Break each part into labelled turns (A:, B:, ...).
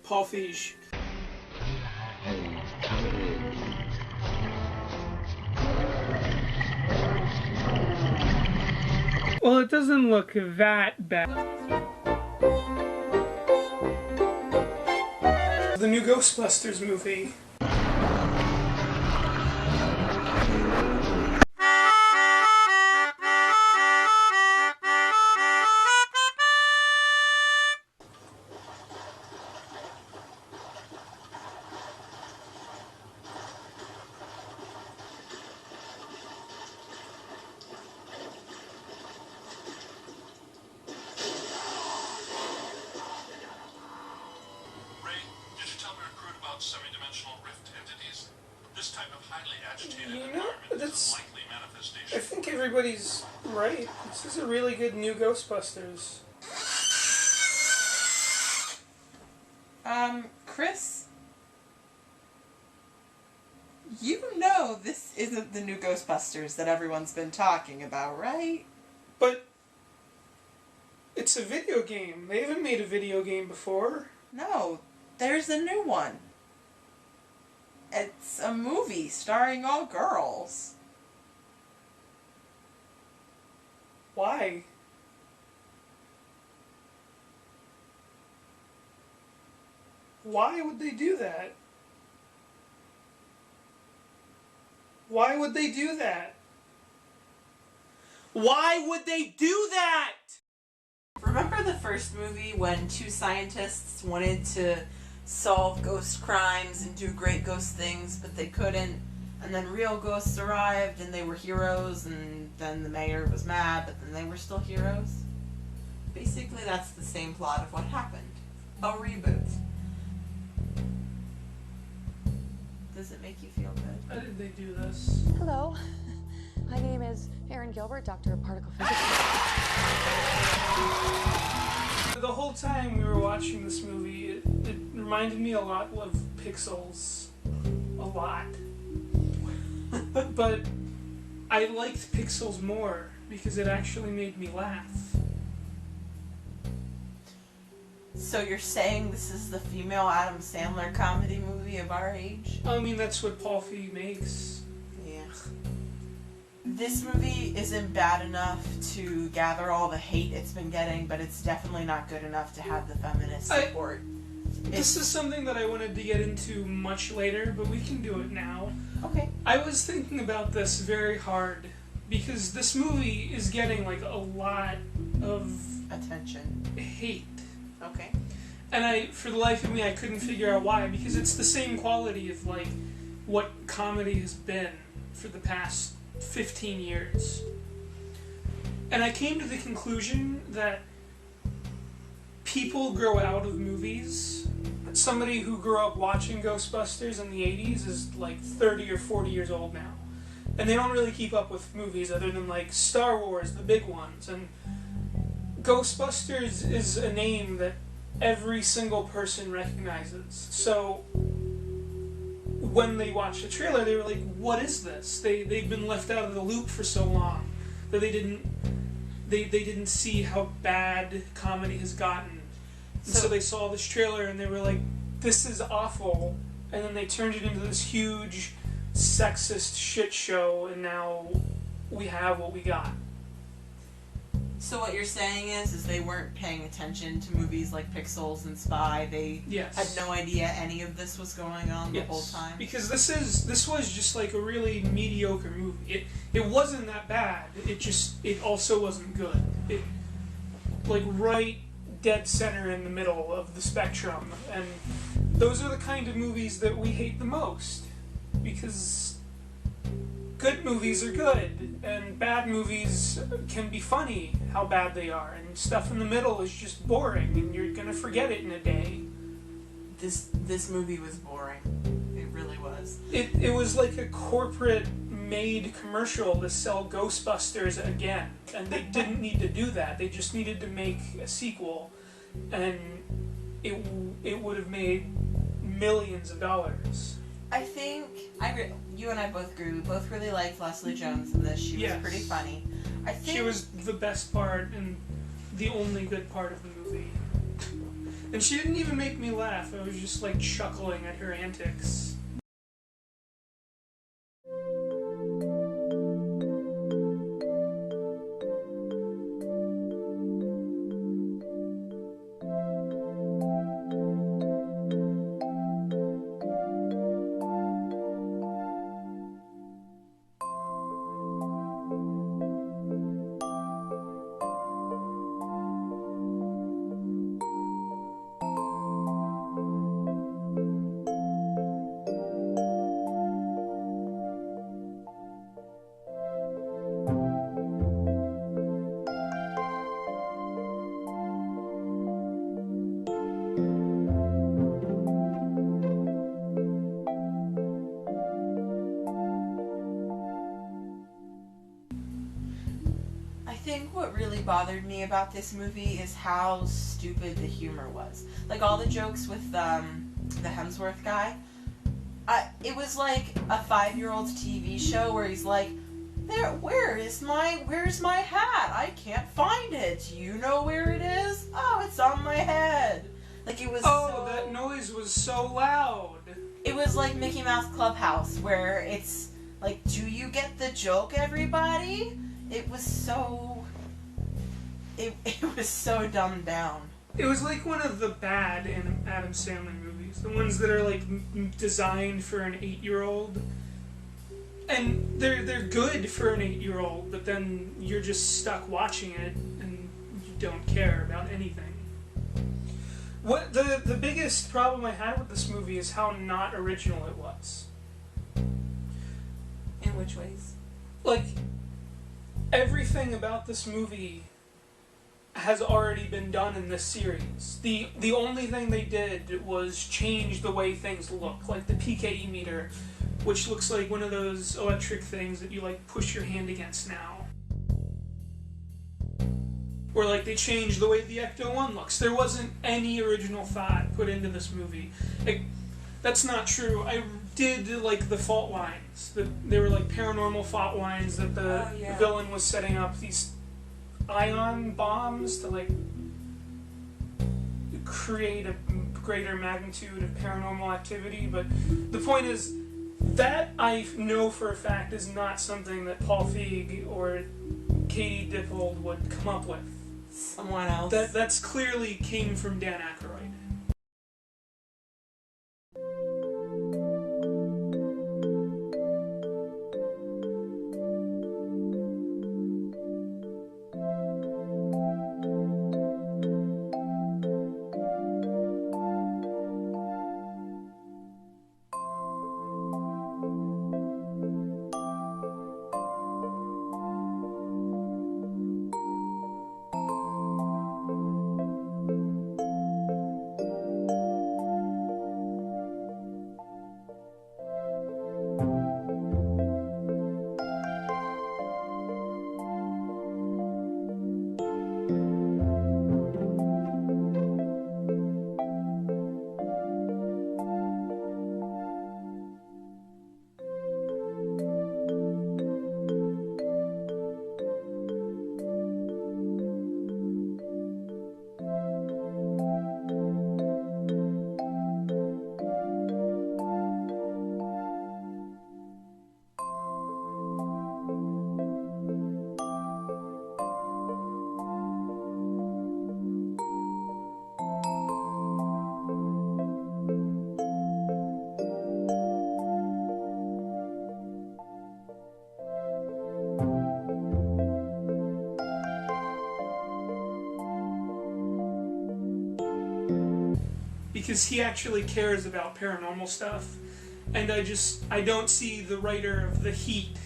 A: Paul Feig. Well, it doesn't look that bad. The new Ghostbusters movie.
B: Semi-dimensional rift entities. This type of highly agitated environment is a likely manifestation.
A: I think everybody's right. This is a really good new Ghostbusters.
C: Chris? You know this isn't the new Ghostbusters that everyone's been talking about, right?
A: But it's a video game. They haven't made a video game before.
C: No, there's a new one. It's a movie starring all girls.
A: Why? Why would they do that? Why would they do that? Why would they do that?
C: Remember the first movie when two scientists wanted to solve ghost crimes and do great ghost things, but they couldn't, and then real ghosts arrived and they were heroes, and then the mayor was mad, but then they were still heroes? Basically, that's the same plot of what happened. A reboot. Does it make you feel good?
A: How did they do this?
D: Hello, my name is Erin Gilbert, Doctor of Particle Physics.
A: The whole time we were watching this movie, it reminded me a lot of Pixels. A lot. But I liked Pixels more because it actually made me laugh.
C: So you're saying this is the female Adam Sandler comedy movie of our age?
A: I mean, that's what Paul Feig makes.
C: Yeah. This movie isn't bad enough to gather all the hate it's been getting, but it's definitely not good enough to have the feminist support.
A: This is something that I wanted to get into much later, but we can do it now.
C: Okay.
A: I was thinking about this very hard because this movie is getting like a lot of
C: attention,
A: hate.
C: Okay.
A: And for the life of me, I couldn't figure out why, because it's the same quality of like what comedy has been for the past 15 years. And I came to the conclusion that people grow out of movies. Somebody who grew up watching Ghostbusters in the 80s is like 30 or 40 years old now. And they don't really keep up with movies other than like Star Wars, the big ones. And Ghostbusters is a name that every single person recognizes. So when they watched the trailer, they were like, what is this? They've been left out of the loop for so long that they didn't see how bad comedy has gotten. So they saw this trailer and they were like, this is awful. And then they turned it into this huge sexist shit show, and now we have what we got.
C: So what you're saying is they weren't paying attention to movies like Pixels and Spy. They had no idea any of this was going on the whole time. Because
A: this was just like a really mediocre movie. It wasn't that bad. It also wasn't good. It like right dead center in the middle of the spectrum, and those are the kind of movies that we hate the most, because good movies are good, and bad movies can be funny how bad they are, and stuff in the middle is just boring, and you're gonna forget it in a day.
C: This movie was boring. It really was.
A: It was like a corporate-made commercial to sell Ghostbusters again, and they didn't need to do that. They just needed to make a sequel, and it would have made millions of dollars.
C: I think you and I both agree. We both really liked Leslie Jones in this. She was pretty funny. I think
A: she was the best part and the only good part of the movie. And she didn't even make me laugh. I was just like chuckling at her antics.
C: I think what really bothered me about this movie is how stupid the humor was. Like all the jokes with the Hemsworth guy. It was like a 5-year-old's TV show where he's like, where's my hat? I can't find it. You know where it is? Oh, it's on my head. Like it was
A: that noise was so loud.
C: It was like Mickey Mouse Clubhouse where it's like, do you get the joke, everybody? It was so it was so dumbed down.
A: It was like one of the bad Adam Sandler movies. The ones that are like designed for an 8-year-old. And they're good for an 8-year-old, but then you're just stuck watching it and you don't care about anything. What the biggest problem I had with this movie is how not original it was.
C: In which ways?
A: Like, everything about this movie has already been done in this series. The only thing they did was change the way things look, like the PKE meter, which looks like one of those electric things that you like push your hand against now. Or like they changed the way the Ecto-1 looks. There wasn't any original thought put into this movie. Like, that's not true. I did like the fault lines. They were like paranormal fault lines that the villain was setting up these ion bombs to like create a greater magnitude of paranormal activity. But the point is that I know for a fact is not something that Paul Feig or Katie Dippold would come up with.
C: Someone else.
A: That's clearly came from Dan Aykroyd. Because he actually cares about paranormal stuff, and I don't see the writer of The Heat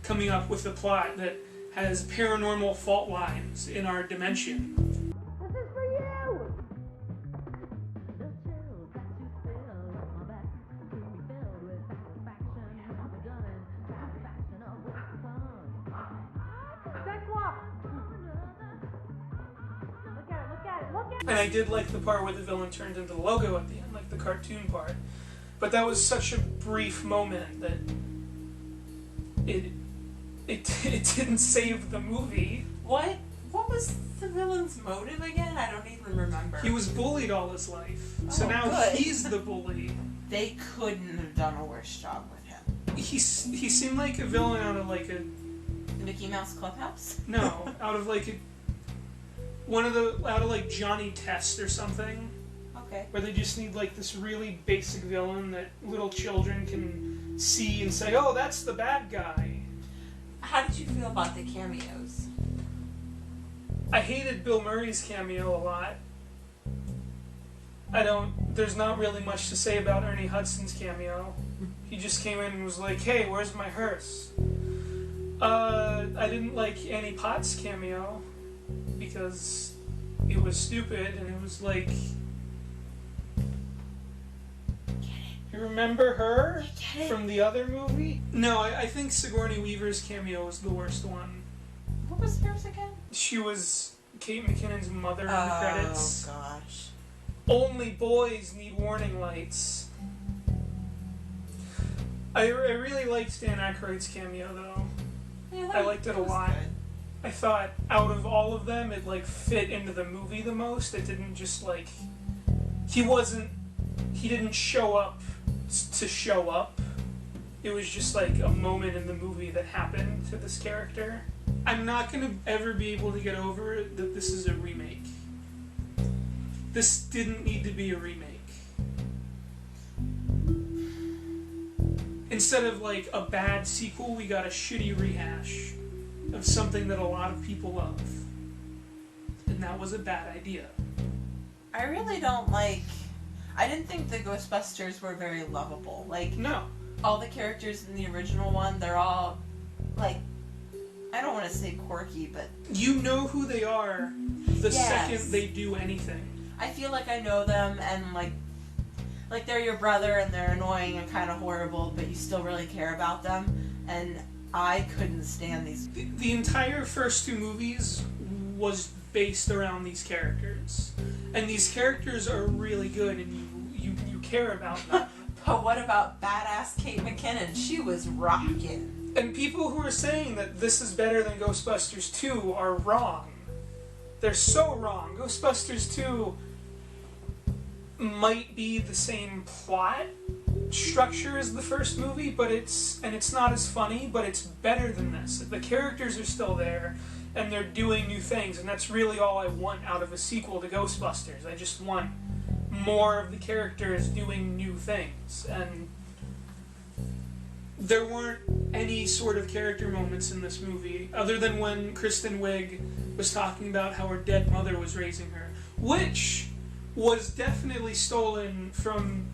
A: coming up with a plot that has paranormal fault lines in our dimension.
E: This is for you! Sex walk! Look at
A: And I did like the part where the villain turned into the logo at the end, like the cartoon part. But that was such a brief moment that it didn't save the movie.
C: What What was the villain's motive again? I don't even remember.
A: He was bullied all his life. So
C: Oh,
A: now
C: good.
A: he's the bully.
C: They couldn't have done a worse job with him.
A: He seemed like a villain out of like a...
C: The Mickey Mouse Clubhouse?
A: No, out of like a... out of like Johnny Test or something.
C: Okay.
A: Where they just need like this really basic villain that little children can see and say, oh, that's the bad guy.
C: How did you feel about the cameos?
A: I hated Bill Murray's cameo a lot. There's not really much to say about Ernie Hudson's cameo. He just came in and was like, hey, where's my hearse? I didn't like Annie Potts' cameo because it was stupid and it was like... You remember her from the other movie? No, I think Sigourney Weaver's cameo was the worst one.
C: What was hers again?
A: She was Kate McKinnon's mother in the credits.
C: Oh, gosh.
A: Only boys need warning lights. I really liked Dan Aykroyd's cameo, though.
C: Yeah,
A: I liked it a lot.
C: Good.
A: I thought out of all of them, it like fit into the movie the most. It didn't just like... He didn't show up to show up. It was just like a moment in the movie that happened to this character. I'm not going to ever be able to get over it that this is a remake. This didn't need to be a remake. Instead of like a bad sequel, we got a shitty rehash of something that a lot of people love. And that was a bad idea.
C: I really don't like... I didn't think the Ghostbusters were very lovable. Like,
A: No.
C: all the characters in the original one, they're all, like, I don't want to say quirky, but...
A: You know who they are the
C: Yes.
A: second they do anything.
C: I feel like I know them, and, like they're your brother, and they're annoying and kind of horrible, but you still really care about them, and I couldn't stand these...
A: The entire first two movies was based around these characters. And these characters are really good, and you care about them.
C: But what about badass Kate McKinnon? She was rocking.
A: And people who are saying that this is better than Ghostbusters 2 are wrong. They're so wrong. Ghostbusters 2 might be the same plot structure as the first movie, but it's not as funny, but it's better than this. The characters are still there, and they're doing new things, and that's really all I want out of a sequel to Ghostbusters. I just want more of the characters doing new things, and there weren't any sort of character moments in this movie, other than when Kristen Wiig was talking about how her dead mother was raising her, which was definitely stolen from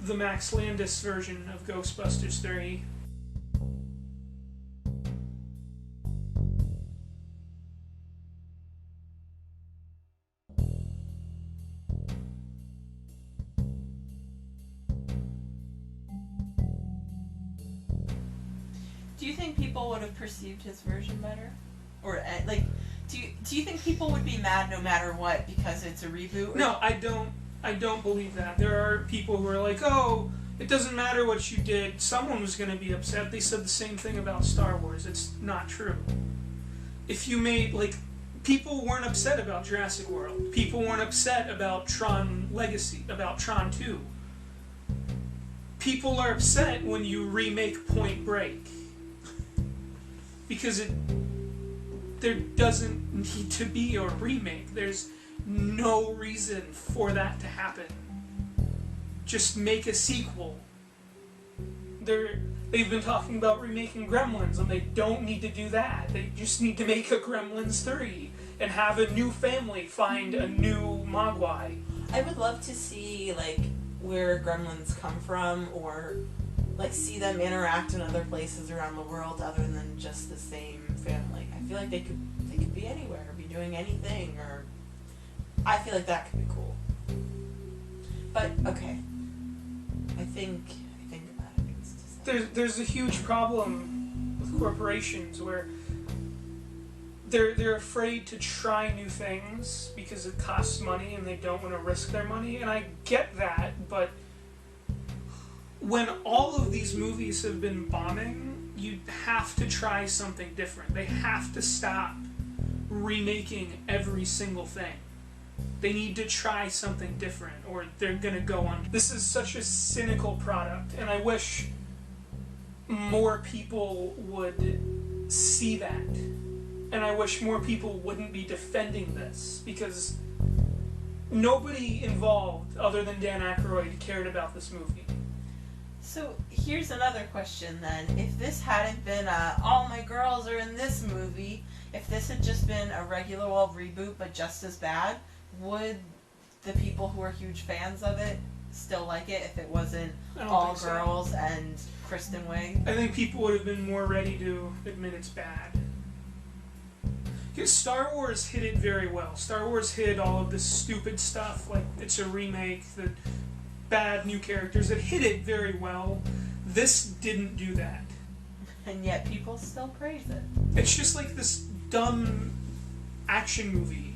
A: the Max Landis version of Ghostbusters 3.
C: Do you think people would have perceived his version better? Or, like, do you think people would be mad no matter what because it's a reboot?
A: No, I don't believe that. There are people who are like, oh, it doesn't matter what you did, someone was going to be upset. They said the same thing about Star Wars. It's not true. If you made, like, people weren't upset about Jurassic World. People weren't upset about Tron Legacy, about Tron 2. People are upset when you remake Point Break. Because there doesn't need to be a remake. There's no reason for that to happen. Just make a sequel. They've been talking about remaking Gremlins, and they don't need to do that. They just need to make a Gremlins 3 and have a new family find a new Mogwai.
C: I would love to see, like, where Gremlins come from, or, like, see them interact in other places around the world other than just the same family. I feel like they could be anywhere, be doing anything, or... I feel like that could be cool. But, okay. I think about it needs to say.
A: There's a huge problem with corporations where they're afraid to try new things because it costs money and they don't want to risk their money, and I get that, but when all of these movies have been bombing, you have to try something different. They have to stop remaking every single thing. They need to try something different, or they're gonna go on. This is such a cynical product, and I wish more people would see that. And I wish more people wouldn't be defending this, because nobody involved, other than Dan Aykroyd, cared about this movie.
C: So here's another question then. If this hadn't been all my girls are in this movie, if this had just been a regular old reboot but just as bad, would the people who are huge fans of it still like it if it wasn't all girls and Kristen Wiig?
A: I think people would have been more ready to admit it's bad. Because Star Wars hid it very well. Star Wars hid all of this stupid stuff, like it's a remake, the bad new characters. It hid it very well. This didn't do that.
C: And yet people still praise it.
A: It's just like this dumb action movie,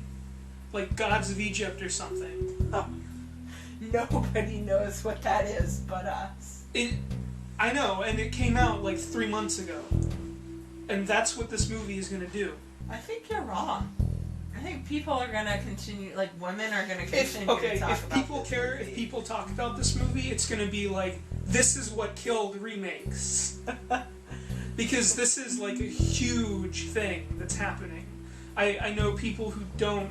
A: like Gods of Egypt or something.
C: Oh. Nobody knows what that is but us.
A: I know, and it came out like 3 months ago. And that's what this movie is going to do.
C: I think you're wrong. I think people are gonna continue, like women are gonna continue to talk about
A: if people talk about this movie, it's gonna be like, this is what killed remakes. Because this is like a huge thing that's happening. I know people who don't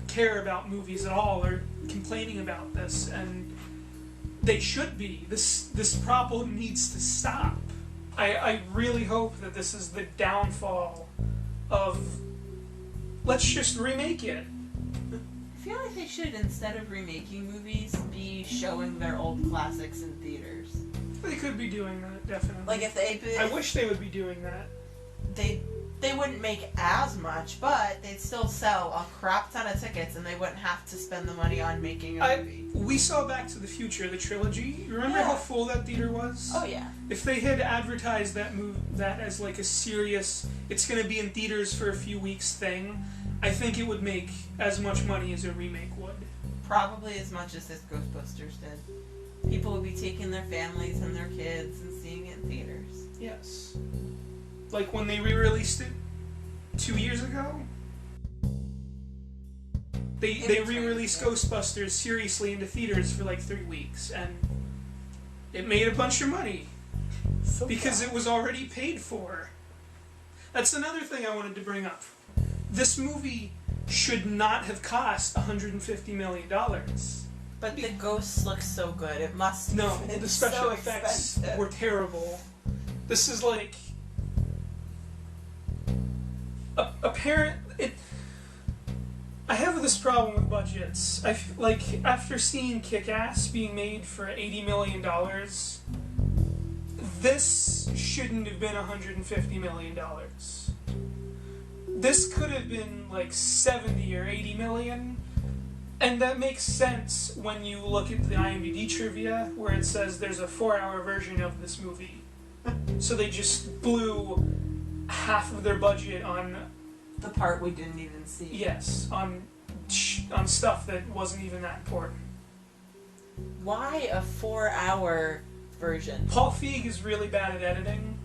A: care about movies at all are complaining about this, and they should be. This problem needs to stop. I really hope that this is the downfall of, let's just remake it.
C: I feel like they should, instead of remaking movies, be showing their old classics in theaters.
A: They could be doing that, definitely.
C: Like if they...
A: I wish they would be doing that.
C: They wouldn't make as much, but they'd still sell a crap ton of tickets, and they wouldn't have to spend the money on making a movie.
A: We saw Back to the Future, the trilogy. Remember how full that theater was?
C: Oh yeah.
A: If they had advertised that as like a serious, it's going to be in theaters for a few weeks thing, I think it would make as much money as a remake would.
C: Probably as much as this Ghostbusters did. People would be taking their families and their kids and seeing it in theaters.
A: Yes. Like when they re-released it 2 years ago? They re-released Ghostbusters seriously into theaters for like 3 weeks, and it made a bunch of money. Because it was already paid for. That's another thing I wanted to bring up. This movie should not have cost $150 million.
C: But the ghosts look so good, it must
A: No,
C: have been
A: the special
C: so
A: effects
C: expensive.
A: were terrible. This is like... I have this problem with budgets. Like, after seeing Kick-Ass being made for $80 million, this shouldn't have been $150 million. This could have been like 70 or 80 million. And that makes sense when you look at the IMDb trivia, where it says there's a 4-hour version of this movie. So they just blew half of their budget on...
C: The part we didn't even see.
A: Yes, on stuff that wasn't even that important.
C: Why a 4-hour version?
A: Paul Feig is really bad at editing.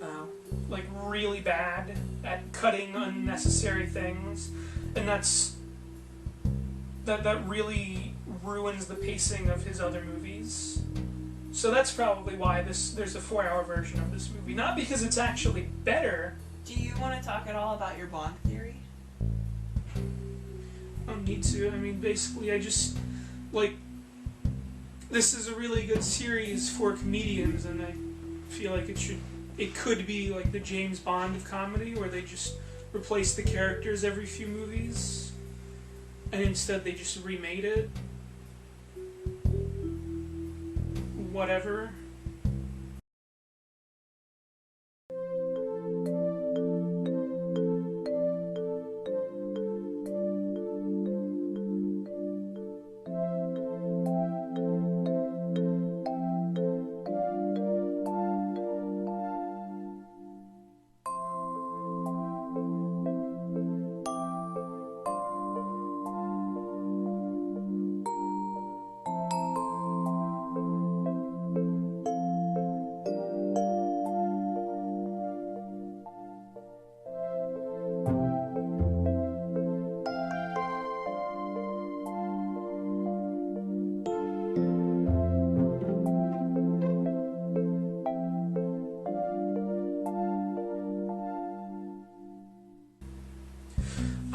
C: Oh.
A: Like, really bad at cutting unnecessary things. And that really ruins the pacing of his other movies. So that's probably why there's a 4-hour version of this movie. Not because it's actually better.
C: Do you want to talk at all about your Bond theory?
A: I don't need to. I mean, basically, I just, like, this is a really good series for comedians, and I feel like it could be like the James Bond of comedy, where they just replace the characters every few movies, and instead they just remade it. Whatever.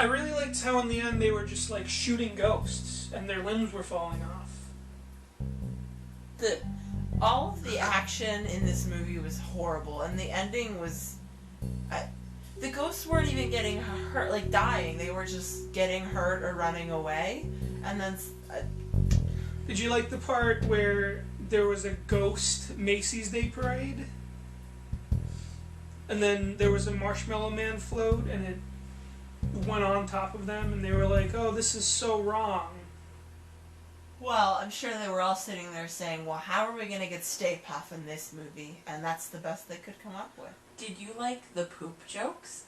A: I really liked how in the end they were just like shooting ghosts and their limbs were falling off.
C: All of the action in this movie was horrible, and the ending was... the ghosts weren't even getting hurt, like dying. They were just getting hurt or running away. And then...
A: Did you like the part where there was a ghost Macy's Day Parade? And then there was a Marshmallow Man float, and it went on top of them, and they were like, oh, this is so wrong.
C: Well, I'm sure they were all sitting there saying, well, how are we going to get Stay Puft in this movie? And that's the best they could come up with. Did you like the poop jokes?